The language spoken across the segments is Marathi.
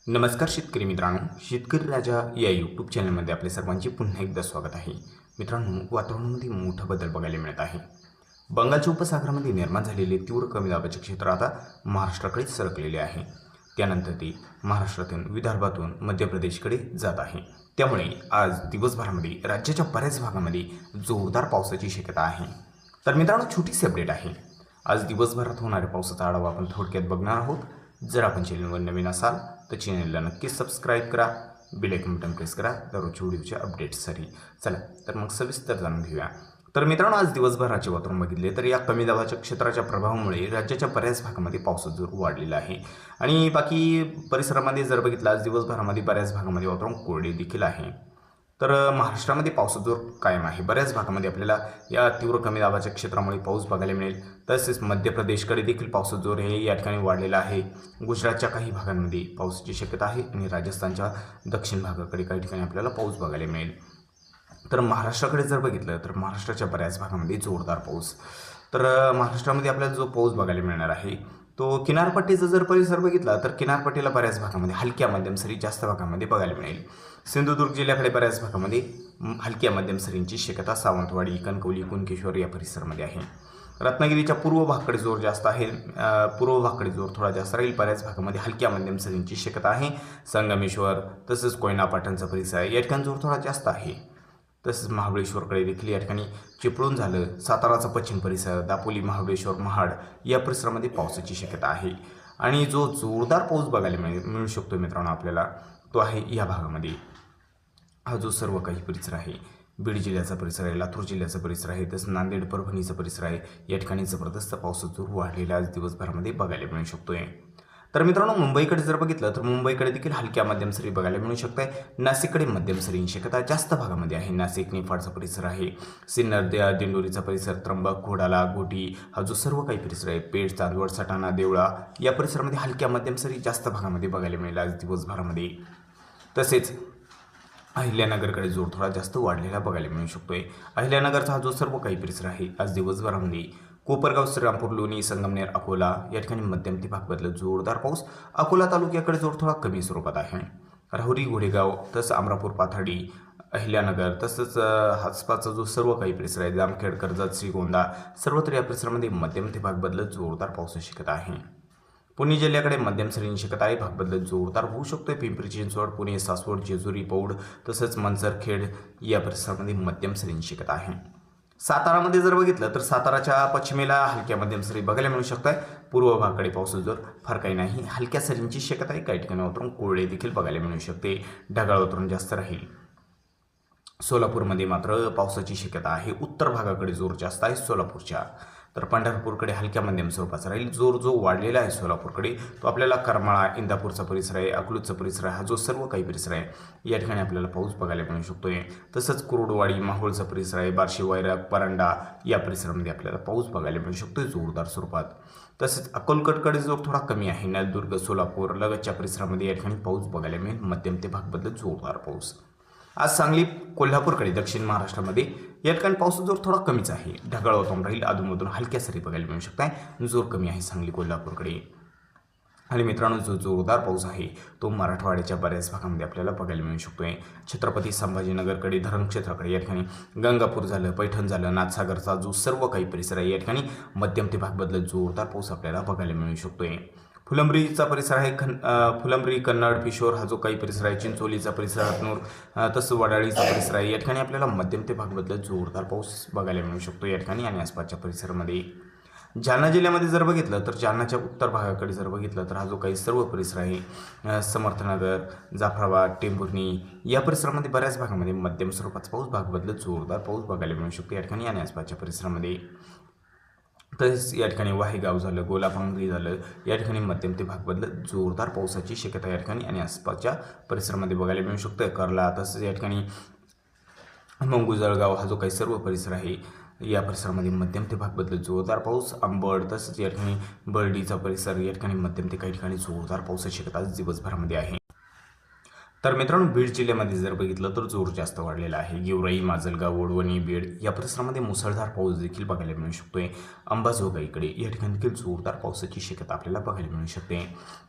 नमस्कार शेतकरी मित्रांनो, शेतकरी राजा या यूट्यूब चॅनलमध्ये आपले सर्वांचे पुन्हा एकदा स्वागत आहे. मित्रांनो, वातावरणामध्ये मोठा बदल बघायला मिळत आहे. बंगालच्या उपसागरामध्ये निर्माण झालेले तीव्र कमी दाबाचे क्षेत्र आता महाराष्ट्राकडे सरकलेले आहे. त्यानंतर ते महाराष्ट्रातून विदर्भातून मध्य प्रदेशकडे जात आहे. त्यामुळे आज दिवसभरामध्ये राज्याच्या बऱ्याच भागामध्ये जोरदार पावसाची शक्यता आहे. तर मित्रांनो, छोटीशी अपडेट आहे. आज दिवसभरात होणाऱ्या पावसाचा आढावा आपण थोडक्यात बघणार आहोत. जर आपण चॅनलवर नवीन असाल तर चॅनलला नक्कीच सबस्क्राईब करा, बेल आयकॉन बटन प्रेस करा दररोजच्या व्हिडिओच्या अपडेट्ससाठी. चला तर मग सविस्तर जाणून घेऊया. तर मित्रांनो, आज दिवसभराचे वातावरण बघितले तर या कमी दाबाच्या क्षेत्राच्या प्रभावामुळे राज्याच्या बऱ्याच भागामध्ये पावसाचा जोर वाढलेला आहे. आणि बाकी परिसरामध्ये जर बघितलं, आज दिवसभरामध्ये बऱ्याच भागामध्ये वातावरण कोरडे देखील आहे. तर महाराष्ट्रामध्ये पावसाचा जोर कायम आहे. बऱ्याच भागामध्ये आपल्याला या तीव्र कमी दाबाच्या क्षेत्रामुळे पाऊस बघायला मिळेल. तसेच मध्य प्रदेशकडे देखील पावसाचा जोर हे या ठिकाणी वाढलेला आहे. गुजरातच्या काही भागांमध्ये पावसाची शक्यता आहे आणि राजस्थानच्या दक्षिण भागाकडे काही ठिकाणी आपल्याला पाऊस बघायला मिळेल. तर महाराष्ट्राकडे जर बघितलं तर महाराष्ट्राच्या बऱ्याच भागामध्ये जोरदार पाऊस. तर महाराष्ट्रामध्ये आपल्याला जो पाऊस बघायला मिळणार आहे तो किनारपट्टीचा जर परिसर बघितला तर किनारपट्टीला बऱ्याच भागामध्ये हलक्या मध्यम सरी जास्त भागामध्ये बघायला मिळेल. सिंधुदुर्ग जिल्ह्याकडे बऱ्याच भागामध्ये हलक्या मध्यम सरींची शक्यता सावंतवाडी, कणकवली, कुणकेश्वर या परिसरामध्ये आहे. रत्नागिरीच्या पूर्व भागाकडे जोर जास्त आहे. पूर्व भागाकडे जोर थोडा जास्त राहील. बऱ्याच भागामध्ये हलक्या मध्यम सरींची शक्यता आहे. संगमेश्वर तसेच कोयना पाटणचा परिसर आहे, या ठिकाणी जोर थोडा जास्त आहे. तसेच महाबळेश्वरकडे देखील या ठिकाणी चिपळूण झालं, साताराचा पश्चिम परिसर, दापोली, महाबळेश्वर, महाड या परिसरामध्ये पावसाची शक्यता आहे. आणि जो जोरदार पाऊस बघायला मिळू शकतो मित्रांनो आपल्याला, तो आहे या भागामध्ये. हा जो सर्व काही परिसर आहे, बीड जिल्ह्याचा परिसर आहे, लातूर जिल्ह्याचा परिसर आहे, तसं नांदेड परभणीचा परिसर आहे, या ठिकाणी जबरदस्त पावसाचा जोर वाढलेला आज दिवसभरामध्ये बघायला मिळू शकतोय. तर मित्रांनो, मुंबईकडे जर बघितलं तर मुंबईकडे देखील हलक्या मध्यम सरी बघायला मिळू शकते. नाशिककडे मध्यम सरींची शक्यता जास्त भागामध्ये आहे. नाशिक, निफाडचा परिसर आहे, सिन्नर, दिंडोरीचा परिसर, त्र्यंबक, घोडाला, घोटी हा जो सर्व काही परिसर आहे, पेठ, चांदवड, सटाणा, देवळा या परिसरामध्ये हलक्या मध्यम सरी जास्त भागामध्ये बघायला मिळेल आज दिवसभरामध्ये. तसेच अहिल्यानगरकडे जोर थोडा जास्त वाढलेला बघायला मिळू शकतोय. अहिल्यानगरचा हा जो सर्व काही परिसर आहे आज दिवसभरामध्ये कोपरगाव, श्रीरामपूर, लोणी, संगमनेर, अकोला या ठिकाणी मध्यम ते भाग बदलत जोरदार पाऊस. अकोला तालुक्याकडे जोर थोडा कमी स्वरूपात आहे. राहुरी, घोडेगाव तसंच अमरापूर, पाथर्डी, अहिल्यानगर तसंच आसपासचा जो सर्व काही परिसर आहे, जामखेड, कर्जत, श्रीगोंदा सर्वत्र या परिसरामध्ये मध्यम ते भाग बदलत जोरदार पावसाची शक्यता आहे. पुणे जिल्ह्याकडे मध्यम सरींची शक्यता आहे. भाग बदलत जोरदार होऊ शकतोय. पिंपरी चिंचवड, पुणे, सासवड, जेजुरी, पौड तसंच मनसरखेड या परिसरामध्ये मध्यम सरींची शक्यता आहे. सातारामध्ये जर बघितलं तर साताराच्या पश्चिमेला हलक्या मध्यम सरी बघायला मिळू शकतात. पूर्व भागाकडे पावसाचा जोर फार काही नाही. हलक्या सरींची शक्यता आहे. काही ठिकाणी वातावरण कोरडे देखील बघायला मिळू शकते. ढगाळ वातावरण जास्त राहील. सोलापूरमध्ये मात्र पावसाची शक्यता आहे. उत्तर भागाकडे जोर जास्त आहे सोलापूरच्या. तर पंढरपूरकडे हलक्या मध्यम स्वरूपाचा राहील. जोर जो वाढलेला आहे सोलापूरकडे तो आपल्याला करमाळा, इंदापूरचा परिसर आहे, अकलूजचा परिसर आहे, हा जो सर्व काही परिसर आहे या ठिकाणी आपल्याला पाऊस बघायला मिळू शकतोय. तसंच कुरुडवाडी, माहोळचा परिसर आहे, बार्शी, वैराग, परांडा या परिसरामध्ये आपल्याला पाऊस बघायला मिळू शकतोय जोरदार स्वरूपात. तसेच अक्कलकोटकडे जोर थोडा कमी आहे. नळदुर्ग, सोलापूर लगतच्या परिसरामध्ये या ठिकाणी पाऊस बघायला मिळेल. मध्यम ते भाग बदलत जोरदार पाऊस. आज सांगली, कोल्हापूरकडे दक्षिण महाराष्ट्रामध्ये या ठिकाणी पावसाचा जोर थोडा कमीच आहे. ढगाळ वातावरण राहील. अधूनमधून हलक्या सरी बघायला मिळू शकतात. जोर कमी आहे सांगली, कोल्हापूरकडे. आणि मित्रांनो, जो जोरदार पाऊस आहे तो मराठवाड्याच्या बऱ्याच भागामध्ये आपल्याला बघायला मिळू शकतोय. छत्रपती संभाजीनगरकडे, धरण क्षेत्राकडे या ठिकाणी गंगापूर झालं, पैठण झालं, नाथसागरचा जो सर्व काही परिसर आहे या ठिकाणी मध्यम ते भाग बदलत जोरदार पाऊस आपल्याला बघायला मिळू शकतोय. फुलंब्रीचा परिसर आहे, फुलंब्री, कन्नड, पिशोर हा जो काही परिसर आहे, चिंचोलीचा परिसर, हतनूर तसं वडाळीचा परिसर आहे, या ठिकाणी आपल्याला मध्यम ते भाग बदलत जोरदार पाऊस बघायला मिळू शकतो या ठिकाणी आणि आसपासच्या परिसरामध्ये. जालना जिल्ह्यामध्ये जर बघितलं तर जालनाच्या उत्तर भागाकडे जर बघितलं तर हा जो काही सर्व परिसर आहे, समर्थनगर, जाफराबाद, टेंभुर्णी या परिसरामध्ये बऱ्याच भागामध्ये मध्यम स्वरूपाचा पाऊस भाग बदलत जोरदार पाऊस बघायला मिळू शकतो या ठिकाणी आणि आसपासच्या परिसरामध्ये. तसेच या ठिकाणी वाहेगाव झालं, गोलापांगरी झालं, या ठिकाणी मध्यम ते भाग बदलत जोरदार पावसाची शक्यता या ठिकाणी आणि आसपासच्या परिसरामध्ये बघायला मिळू शकतं. कर्ला तसंच या ठिकाणी मंगू, जळगाव हा जो काही सर्व परिसर आहे या परिसरामध्ये मध्यम ते भाग बदलत जोरदार पाऊस. अंबड तसंच या ठिकाणी बर्डीचा परिसर या ठिकाणी मध्यम ते काही ठिकाणी जोरदार पावसाची शक्यता आज दिवसभरामध्ये आहे. तर मित्रांनो, बीड जिल्ह्यामध्ये जर बघितलं तर जोर जास्त वाढलेला आहे. गेवराई, माजलगाव, वडवणी, बीड या परिसरामध्ये मुसळधार पाऊस देखील बघायला मिळू शकतोय. अंबाजोगाईकडे या ठिकाणी देखील जोरदार पावसाची शक्यता आपल्याला बघायला मिळू शकते.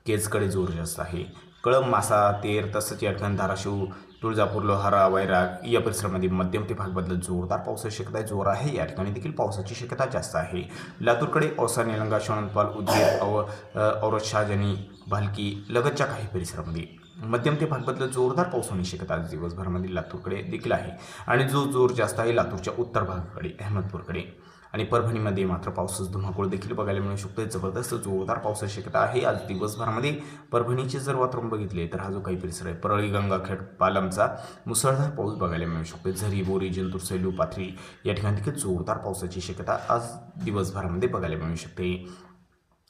केजकडे जोर जास्त आहे. कळंब, मासा, तेर तसंच या ठिकाणी धाराशिव, तुळजापूर, लोहारा, वैराग या परिसरामध्ये मध्यम ते भाग बदलत जोरदार पावसाची शक्यता जोर आहे. या ठिकाणी देखील पावसाची शक्यता जास्त आहे. लातूरकडे औसा, निलंगा, शोणंतपाल, उदगीर, औरत, शहाजनी, भालकी लगतच्या काही परिसरामध्ये मध्यम ते भाग बदलत जोरदार पाऊस होण्याची शक्यता आज दिवसभरामध्ये लातूरकडे देखील आहे. आणि जो जोर जास्त आहे लातूरच्या उत्तर भागाकडे, अहमदपूरकडे आणि परभणीमध्ये मात्र पावसाचा धुमाकूळ देखील बघायला मिळू शकतो. जबरदस्त जोरदार पावसाची शक्यता आहे आज दिवसभरामध्ये. परभणीचे जर वातावरण बघितले तर हा जो काही परिसर आहे परळी, गंगाखेड, पालमचा मुसळधार पाऊस बघायला मिळू शकतो. झरी, बोरी, जिंतूर, सेलू, पाथरी या ठिकाणी देखील जोरदार पावसाची शक्यता आज दिवसभरामध्ये बघायला मिळू शकते.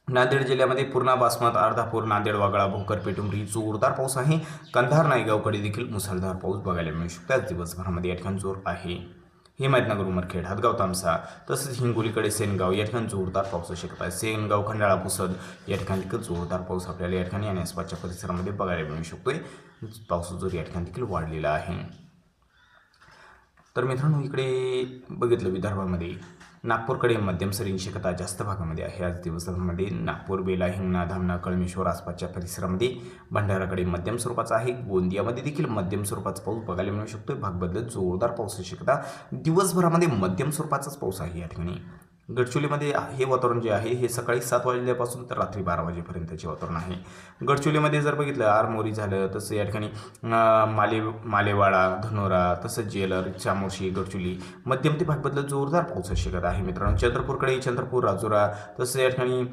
नांदेड जिल्ह्यामध्ये पूर्णा, बासमत, अर्धापूर, नांदेड, वागळा, भोकर, पेटुंबरी जोरदार पाऊस आहे. कंधार, नायगावकडे देखील मुसळधार पाऊस बघायला मिळू शकतो. आज दिवसभरामध्ये या ठिकाणी जोर आहे. हिमायतनगर, उमरखेड, हदगाव, तामसा तसंच हिंगोलीकडे सेनगाव या ठिकाणी जोरदार पावसाची शक्यता आहे. सेनगाव, खंडाळा, पुसद या ठिकाणी देखील जोरदार पाऊस आपल्याला या ठिकाणी आणि आसपासच्या परिसरामध्ये बघायला मिळू शकतोय. पावसाचा जोर या ठिकाणी देखील वाढलेला आहे. तर मित्रांनो इकडे बघितलं विदर्भामध्ये नागपूरकडे मध्यम सरींची शक्यता जास्त भागामध्ये आहे आज दिवसभरामध्ये. नागपूर, बेला, हिंगणा, धामणा, कळमेश्वर आसपासच्या परिसरामध्ये भंडाराकडे मध्यम स्वरूपाचा आहे. गोंदियामध्ये देखील मध्यम स्वरूपाचा पाऊस बघायला मिळू शकतो. भाग बदलत जोरदार पावसाची शक्यता दिवसभरामध्ये मध्यम स्वरूपाचाच पाऊस आहे या ठिकाणी. गडचिरोलीमध्ये हे वातावरण जे आहे हे सकाळी 7 वाजल्यापासून तर रात्री 12 वाजेपर्यंतचे वातावरण आहे. गडचिरोलीमध्ये जर बघितलं आरमोरी झालं तसं या ठिकाणी मालेवाडा, धनोरा तसंच जेलर, चामोर्शी, गडचिरोली मध्यम ते भाग बदलत जोरदार पावसाची शक्यता आहे मित्रांनो. चंद्रपूरकडे चंद्रपूर, राजुरा तसं या ठिकाणी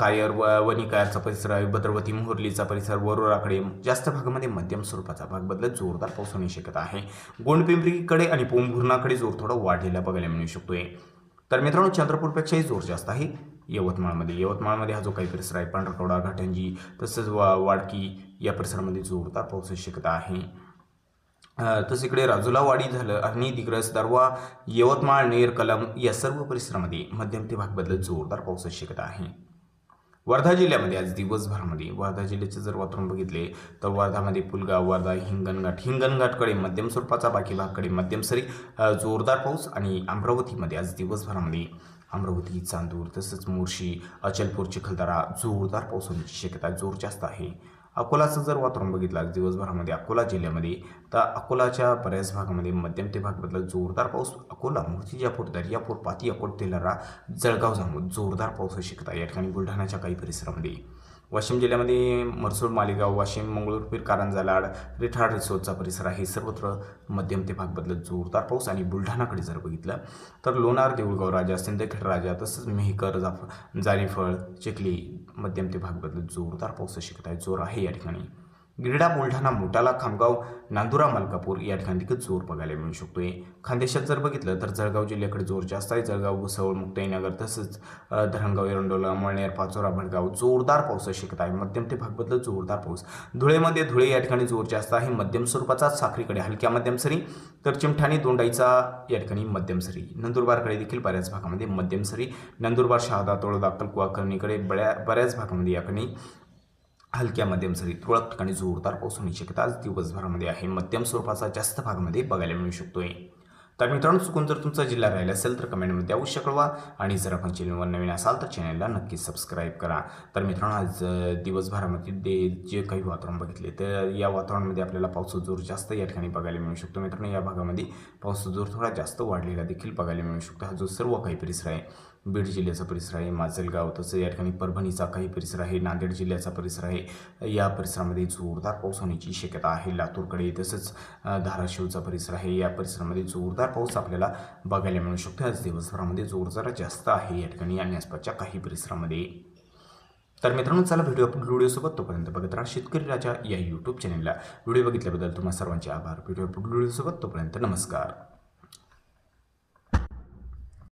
कायर, वणी कायरचा परिसर आहे. भद्रवती, मोहर्लीचा परिसर, वरोराकडे जास्त भागामध्ये मध्यम स्वरूपाचा भाग बदलत जोरदार पाऊस होण्याची शक्यता आहे. गोंडपिंपरीकडे आणि पोंभुर्णाकडे जोर थोडा वाढलेला बघायला मिळू शकतोय. तर मित्रांनो चंद्रपूरपेक्षाही जोर जास्त आहे यवतमाळमध्ये हा जो काही परिसर आहे पांढरकवडा, घाटंजी तसंच वाडकी या परिसरामध्ये जोरदार पावसाची शक्यता आहे. तसं इकडे राजुलावाडी झालं आणि दिग्रस, दारवा, यवतमाळ, नेर, कलम या सर्व परिसरामध्ये मध्यम ते भाग बदलत जोरदार पावसाची शक्यता आहे. वर्धा जिल्ह्यामध्ये आज दिवसभरामध्ये वर्धा जिल्ह्याचे जर वातावरण बघितले तर वर्धामध्ये पुलगाव, वर्धा, हिंगणघाटकडे मध्यम स्वरूपाचा, बाकी भागकडे मध्यम सरी जोरदार पाऊस. आणि अमरावतीमध्ये आज दिवसभरामध्ये अमरावती, चांदूर तसंच मोर्शी, अचलपूर, चिखलदरा जोरदार पाऊस होण्याची शक्यता जोर जास्त आहे. अकोलाचं जर वातावरण बघितलं आज दिवसभरामध्ये अकोला जिल्ह्यामध्ये तर अकोलाच्या बऱ्याच भागामध्ये मध्यम ते भाग बदलत जोरदार पाऊस. अकोला, मूर्तिजापूर, दर्यापूर, पाती, अकोट, तेलारा, जळगाव, जामोद जोरदार पावसाची शक्यता या ठिकाणी. बुलढाण्याच्या काही परिसरामध्ये वाशिम जिल्ह्यामध्ये मरसूड, मालेगाव, वाशिम, मंगळूरपीर, कारंजा, लाड, रिठाड, रिसोडचा परिसर आहे. सर्वत्र मध्यम ते भाग बदलत जोरदार पाऊस. आणि बुलढाणाकडे जर बघितलं तर लोणार, देऊळगाव राजा, सिंदखेड राजा तसंच मेहकर, जानेफळ, चिखली मध्यम ते भाग बदलत जोरदार पाऊसाची शक्यता जोर आहे या ठिकाणी. गिरडा, बुलढाणा, मोटाला, खामगाव, नांदुरा, मलकापूर या ठिकाणी देखील जोर बघायला मिळू शकतोय. खानदेशात जर बघितलं तर जळगाव जिल्ह्याकडे जोर जास्त आहे. जळगाव, भुसावळ, मुक्ताईनगर तसंच धरणगाव, एरंडोला, मळनेर, पाचोरा, भडगाव जोरदार पावसाची शक्यता आहे. मध्यम ते भाग बदलत जोरदार पाऊस. धुळे या ठिकाणी जोर जास्त आहे मध्यम स्वरूपाचा. साखरीकडे हलक्या मध्यम सरी तर चिमठाणी, दोंडाईचा या ठिकाणी मध्यम सरी. नंदुरबारकडे देखील बऱ्याच भागामध्ये मध्यम सरी. नंदुरबार, शहादा, तळोदा, अक्कलकुवा, कर्णीकडे बऱ्याच भागामध्ये या ठिकाणी हलक्या मध्यम सरी. तुरळक ठिकाणी जोरदार पाऊस होण्याची शक्यता आज दिवसभरामध्ये आहे. मध्यम स्वरूपाचा जास्त भागामध्ये बघायला मिळू शकतोय. तर मित्रांनो चुकून जर तुमचा जिल्हा राहिला असेल तर कमेंटमध्ये अवश्य कळवा. आणि जर आपण चॅनलवर नवीन असाल तर चॅनलला नक्कीच सबस्क्राईब करा. तर मित्रांनो आज दिवसभरामध्ये जे काही वातावरण बघितले तर या वातावरणामध्ये आपल्याला पावसाचा जोर जास्त या ठिकाणी बघायला मिळू शकतो. मित्रांनो या भागामध्ये पावसाचा जोर थोडा जास्त वाढलेला देखील बघायला मिळू शकतो. हा जो सर्व काही परिसर आहे बीड जिल्ह्याचा परिसर आहे, माजलगाव तसं या ठिकाणी परभणीचा काही परिसर आहे, नांदेड जिल्ह्याचा परिसर आहे. या परिसरामध्ये जोरदार पाऊस होण्याची शक्यता आहे. लातूरकडे तसंच धाराशिवचा परिसर आहे. या परिसरामध्ये जोरदार पाऊस आपल्याला बघायला मिळू शकतो. आज दिवसभरामध्ये जोर जरा जास्त आहे या ठिकाणी आणि आसपासच्या काही परिसरामध्ये. तर मित्रांनो चला व्हिडिओसोबत तोपर्यंत बघत राहा शेतकरी राजा या यूट्यूब चॅनलला. व्हिडिओ बघितल्याबद्दल तुम्हा सर्वांचे आभार. व्हिडिओसोबत तोपर्यंत नमस्कार.